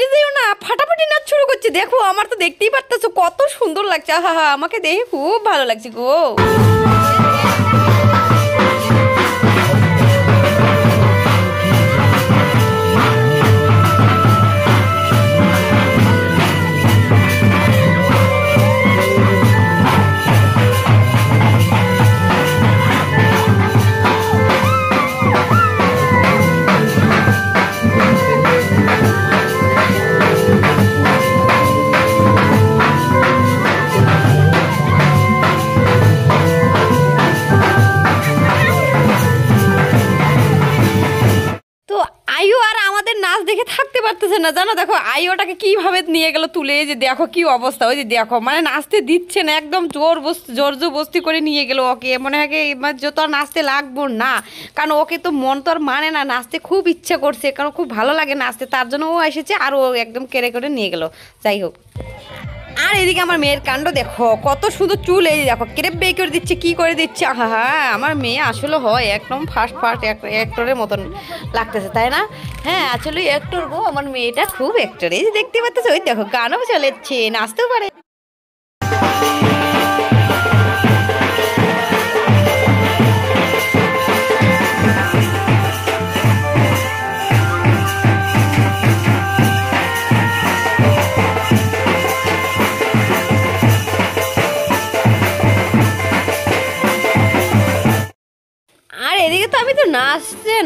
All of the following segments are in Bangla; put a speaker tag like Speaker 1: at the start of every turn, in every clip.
Speaker 1: বাইরে যাইও না, ফাটাফাটি নাচ শুরু করছে। দেখো আমার তো দেখতেই পারতেছো কত সুন্দর লাগছে। হা হা, আমাকে দেখে খুব ভালো লাগছে গো। নাচ দেখে থাকতে পারতেছে না জানো। দেখো আইওটাকে কিভাবে নিয়ে গেল তুলে, যে দেখো কি অবস্থা। ওই যে দেখো মানে নাচতে দিচ্ছে না, একদম জোরজবস্তি করে নিয়ে গেল ওকে। মনে হয় এবার যত আর নাচতে লাগবো না, কারণ ওকে তো মন তো আর মানে না, নাচতে খুব ইচ্ছে করছে, কারণ খুব ভালো লাগে নাচতে, তার জন্য ও এসেছে আর ও একদম কেড়ে করে নিয়ে গেল। যাই হোক, আর এদিকে আমার মেয়ের কাণ্ড দেখো, কত সুন্দর চুল। এই দেখো ক্রেপ বে করে দিচ্ছে, কি করে দিচ্ছে। হ্যাঁ আমার মেয়ে আসলে হয় একদম ফার্স্ট অ্যাক্টরের মতন লাগতেছে, তাই না? হ্যাঁ আসলে অ্যাক্টর গো, আমার মেয়েটা খুব অ্যাক্টর। এই যে দেখতে পাচ্ছ, ওই দেখো গানও চলেছে, নাচতেও পারে। এদিকে তো আমি তো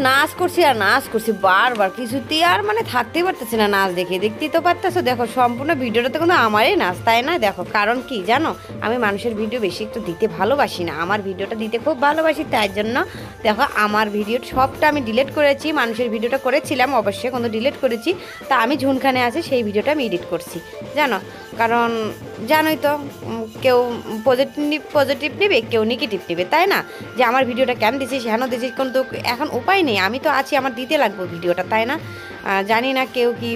Speaker 1: নাচ করছি বারবার, কিছুতেই আর মানে থাকতেই পারতেছি না নাচ দেখে। দেখতেই তো পারতেছো, দেখো সম্পূর্ণ ভিডিওটা তো কিন্তু আমারই নাচ, তাই না? দেখো কারণ কি জানো, আমি মানুষের ভিডিও বেশি একটু দিতে ভালোবাসি না, আমার ভিডিওটা দিতে খুব ভালোবাসি, তাই জন্য দেখো আমার ভিডিও সবটা আমি ডিলিট করেছি। মানুষের ভিডিওটা করেছিলাম অবশ্যই, কিন্তু ডিলিট করেছি। তা আমি ঝুনখানে আছে সেই ভিডিওটা আমি এডিট করছি, জানো। কারণ জানোই তো, কেউ পজিটিভ নেবে, কেউ নেগেটিভ নেবে, তাই না? যে আমার ভিডিওটা কেন দিছিস, হেন দিছিস, কিন্তু এখন উপায় নেই, আমি তো আছি, আমার দিতে লাগবে ভিডিওটা, তাই না? জানি না কেউ কি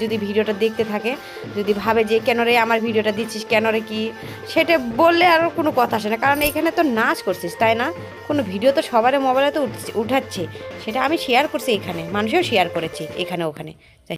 Speaker 1: যদি ভিডিওটা দেখতে থাকে, যদি ভাবে যে কেন রে আমার ভিডিওটা দিচ্ছিস, কেন রে কি, সেটা বললে আরও কোনো কথা আসে না। কারণ এখানে তো নাচ করছিস, তাই না? কোনো ভিডিও তো সবার মোবাইলে তো উঠাচ্ছে, সেটা আমি শেয়ার করছি এখানে, মানুষও শেয়ার করেছি এখানে ওখানে। যাই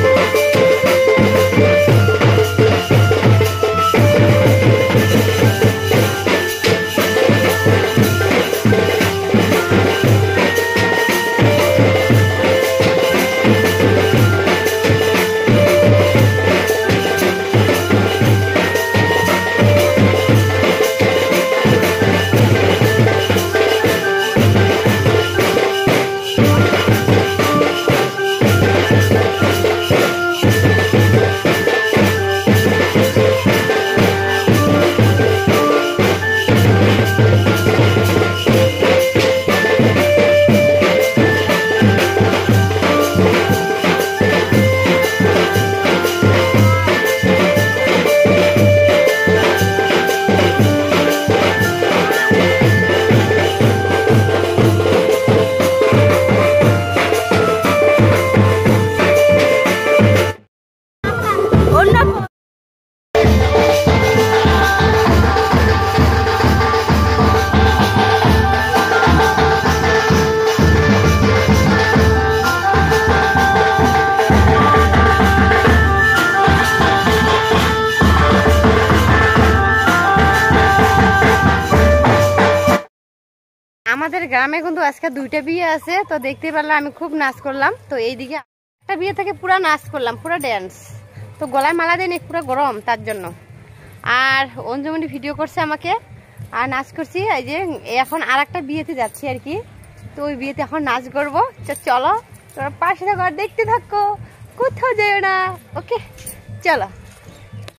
Speaker 1: আমাদের গ্রামে কিন্তু আজকে 2টা বিয়ে আছে, তো দেখতে পারলাম আমি খুব নাচ করলাম। তো এইদিকে একটা বিয়ে থেকে পুরো নাচ করলাম, পুরো ড্যান্স। তো গলায় মালা দেয়নি, পুরো গরম, তার জন্য। আর অঞ্জুমনি ভিডিও করছে আমাকে, আর নাচ করছি। এই যে এখন আর একটা বিয়েতে যাচ্ছি আর কি, তো ওই বিয়েতে এখন নাচ করবো। চলো তোরা পাশে থাকো আর দেখতে থাকো, কোথাও যেও না, ওকে চলো।